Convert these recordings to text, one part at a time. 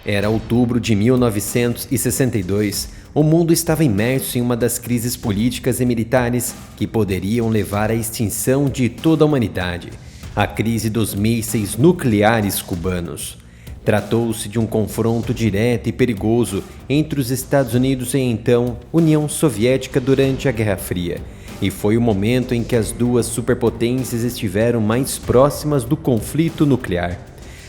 Era outubro de 1962. O mundo estava imerso em uma das crises políticas e militares que poderiam levar à extinção de toda a humanidade: a crise dos mísseis nucleares cubanos. Tratou-se de um confronto direto e perigoso entre os Estados Unidos e então União Soviética durante a Guerra Fria, e foi o momento em que as duas superpotências estiveram mais próximas do conflito nuclear.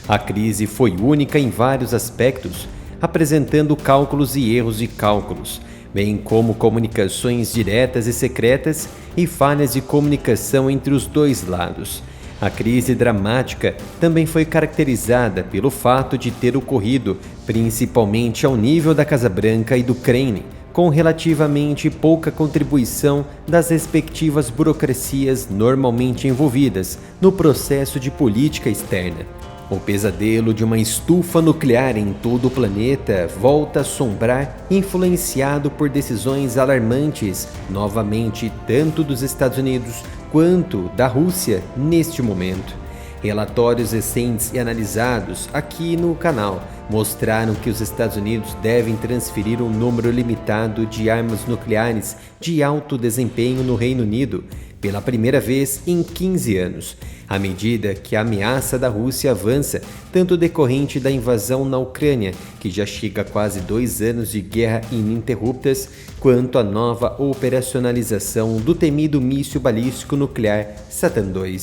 A crise foi única em vários aspectos, apresentando cálculos e erros de cálculos, bem como comunicações diretas e secretas e falhas de comunicação entre os dois lados. A crise dramática também foi caracterizada pelo fato de ter ocorrido principalmente ao nível da Casa Branca e do Kremlin, com relativamente pouca contribuição das respectivas burocracias normalmente envolvidas no processo de política externa. O pesadelo de uma estufa nuclear em todo o planeta volta a assombrar, influenciado por decisões alarmantes, novamente tanto dos Estados Unidos quanto da Rússia neste momento. Relatórios recentes e analisados aqui no canal mostraram que os Estados Unidos devem transferir um número limitado de armas nucleares de alto desempenho no Reino Unido pela primeira vez em 15 anos, à medida que a ameaça da Rússia avança, tanto decorrente da invasão na Ucrânia, que já chega a quase 2 anos de guerra ininterruptas, quanto a nova operacionalização do temido míssil balístico nuclear Satan II.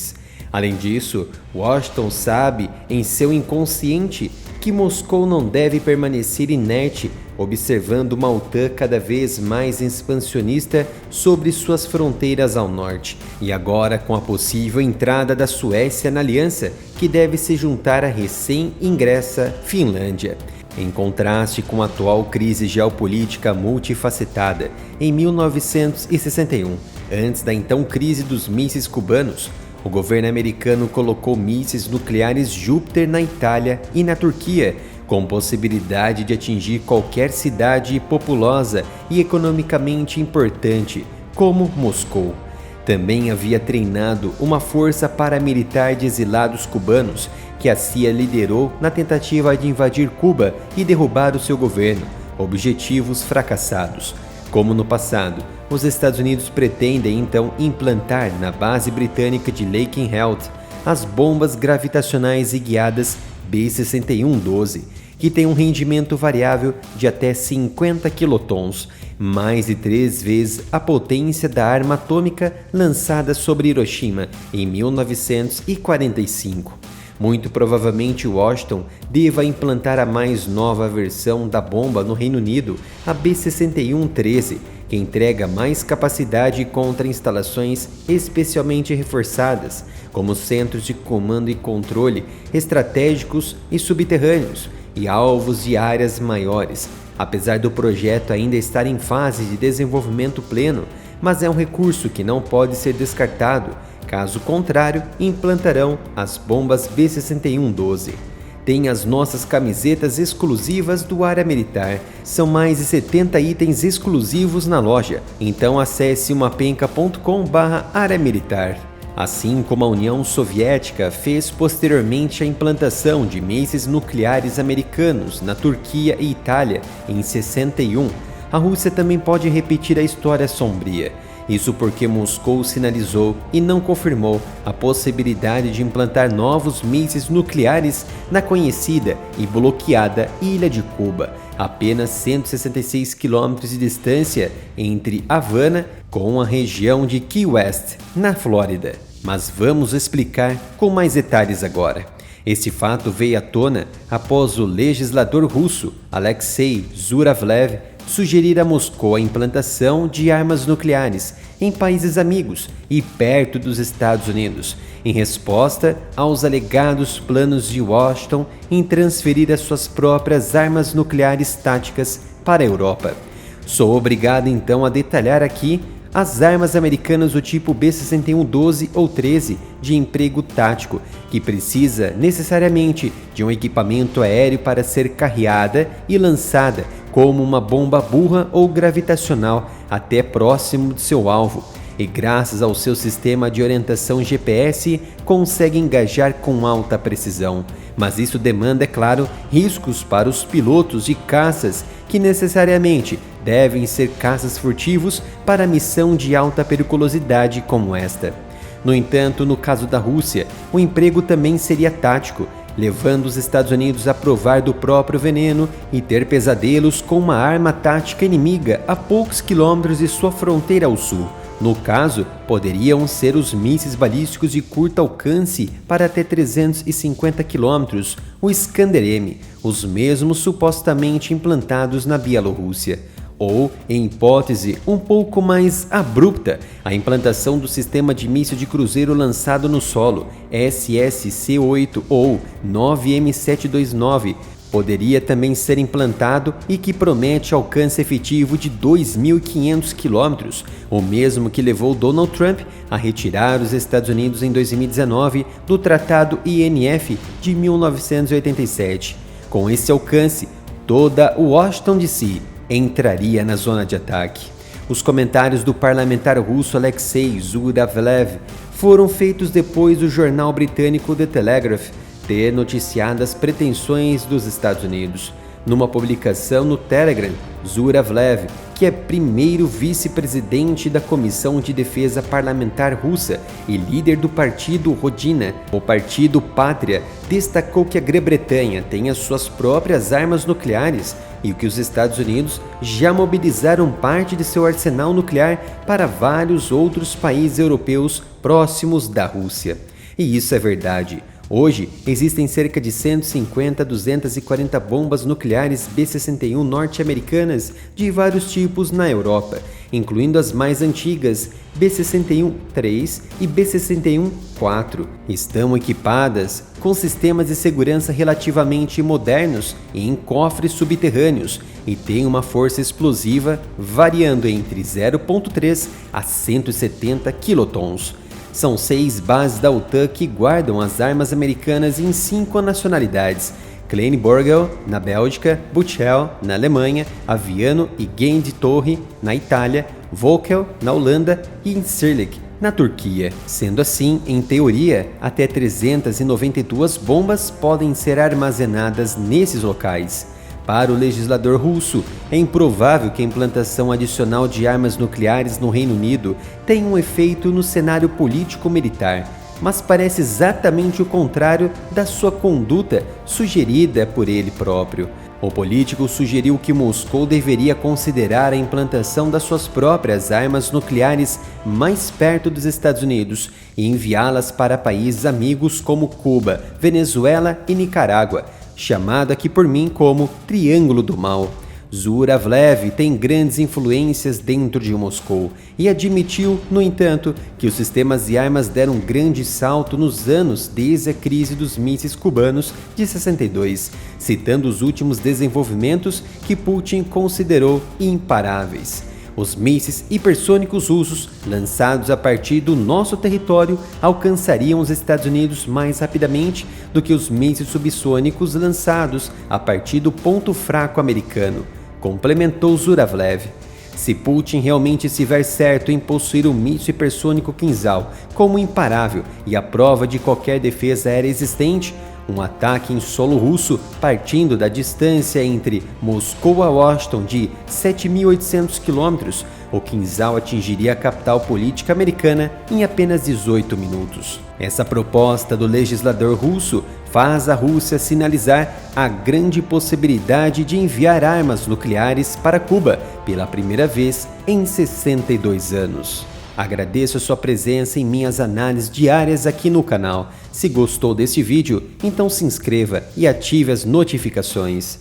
Além disso, Washington sabe, em seu inconsciente, que Moscou não deve permanecer inerte, observando uma OTAN cada vez mais expansionista sobre suas fronteiras ao norte, e agora com a possível entrada da Suécia na aliança, que deve se juntar à recém-ingressa Finlândia. Em contraste com a atual crise geopolítica multifacetada, em 1961, antes da então crise dos mísseis cubanos, o governo americano colocou mísseis nucleares Júpiter na Itália e na Turquia, com possibilidade de atingir qualquer cidade populosa e economicamente importante, como Moscou. Também havia treinado uma força paramilitar de exilados cubanos, que a CIA liderou na tentativa de invadir Cuba e derrubar o seu governo, objetivos fracassados. Como no passado, os Estados Unidos pretendem então implantar na base britânica de Lakenheath as bombas gravitacionais e guiadas B-61-12, que tem um rendimento variável de até 50 quilotons, mais de 3 vezes a potência da arma atômica lançada sobre Hiroshima em 1945. Muito provavelmente Washington deva implantar a mais nova versão da bomba no Reino Unido, a B-61-13, que entrega mais capacidade contra instalações especialmente reforçadas, como centros de comando e controle estratégicos e subterrâneos, e alvos de áreas maiores. Apesar do projeto ainda estar em fase de desenvolvimento pleno, mas é um recurso que não pode ser descartado. Caso contrário, implantarão as bombas B-61-12. Tem as nossas camisetas exclusivas do Área Militar. São mais de 70 itens exclusivos na loja. Então acesse umapenca.com/área militar. Assim como a União Soviética fez posteriormente a implantação de mísseis nucleares americanos na Turquia e Itália em 61, a Rússia também pode repetir a história sombria. Isso porque Moscou sinalizou e não confirmou a possibilidade de implantar novos mísseis nucleares na conhecida e bloqueada Ilha de Cuba, apenas 166 quilômetros de distância entre Havana com a região de Key West, na Flórida. Mas vamos explicar com mais detalhes agora. Este fato veio à tona após o legislador russo Alexei Zuravlev sugerir a Moscou a implantação de armas nucleares em países amigos e perto dos Estados Unidos, em resposta aos alegados planos de Washington em transferir as suas próprias armas nucleares táticas para a Europa. Sou obrigado então a detalhar aqui as armas americanas do tipo B-61-12 ou 13 de emprego tático, que precisa necessariamente de um equipamento aéreo para ser carreada e lançada como uma bomba burra ou gravitacional até próximo de seu alvo. e, graças ao seu sistema de orientação GPS, consegue engajar com alta precisão. Mas isso demanda, é claro, riscos para os pilotos de caças, que necessariamente devem ser caças furtivos para a missão de alta periculosidade como esta. No entanto, no caso da Rússia, o emprego também seria tático, levando os Estados Unidos a provar do próprio veneno e ter pesadelos com uma arma tática inimiga a poucos quilômetros de sua fronteira ao sul. No caso, poderiam ser os mísseis balísticos de curto alcance para até 350 km, o Iskander-M, os mesmos supostamente implantados na Bielorrússia. Ou, em hipótese um pouco mais abrupta, a implantação do sistema de míssil de cruzeiro lançado no solo, SSC-8 ou 9M729, poderia também ser implantado e que promete alcance efetivo de 2.500 km, o mesmo que levou Donald Trump a retirar os Estados Unidos em 2019 do Tratado INF de 1987. Com esse alcance, toda Washington DC entraria na zona de ataque. Os comentários do parlamentar russo Alexei Zuravlev foram feitos depois do jornal britânico The Telegraph ter noticiado as pretensões dos Estados Unidos. Numa publicação no Telegram, Zuravlev, que é primeiro vice-presidente da Comissão de Defesa Parlamentar Russa e líder do partido Rodina, o Partido Pátria, destacou que a Grã-Bretanha tem as suas próprias armas nucleares e que os Estados Unidos já mobilizaram parte de seu arsenal nuclear para vários outros países europeus próximos da Rússia. E isso é verdade. Hoje, existem cerca de 150 a 240 bombas nucleares B-61 norte-americanas de vários tipos na Europa, incluindo as mais antigas B-61-3 e B-61-4. Estão equipadas com sistemas de segurança relativamente modernos e em cofres subterrâneos e têm uma força explosiva variando entre 0,3 a 170 quilotons. São 6 bases da OTAN que guardam as armas americanas em 5 nacionalidades: Klein-Borgel, na Bélgica, Buchel, na Alemanha, Aviano e Gend-Torre, na Itália, Vokel, na Holanda e Incirlik, na Turquia. Sendo assim, em teoria, até 392 bombas podem ser armazenadas nesses locais. Para o legislador russo, é improvável que a implantação adicional de armas nucleares no Reino Unido tenha um efeito no cenário político-militar, mas parece exatamente o contrário da sua conduta sugerida por ele próprio. O político sugeriu que Moscou deveria considerar a implantação das suas próprias armas nucleares mais perto dos Estados Unidos e enviá-las para países amigos como Cuba, Venezuela e Nicarágua, chamado aqui por mim como Triângulo do Mal. Zuravlev tem grandes influências dentro de Moscou e admitiu, no entanto, que os sistemas de armas deram um grande salto nos anos desde a crise dos mísseis cubanos de 62, citando os últimos desenvolvimentos que Putin considerou imparáveis. Os mísseis hipersônicos russos, lançados a partir do nosso território, alcançariam os Estados Unidos mais rapidamente do que os mísseis subsônicos lançados a partir do ponto fraco americano, complementou Zuravlev. Se Putin realmente estiver certo em possuir o míssil hipersônico Kinzhal como imparável e a prova de qualquer defesa aérea existente, um ataque em solo russo partindo da distância entre Moscou a Washington de 7.800 km, o Kinzhal atingiria a capital política americana em apenas 18 minutos. Essa proposta do legislador russo faz a Rússia sinalizar a grande possibilidade de enviar armas nucleares para Cuba pela primeira vez em 62 anos. Agradeço a sua presença em minhas análises diárias aqui no canal. Se gostou deste vídeo, então se inscreva e ative as notificações.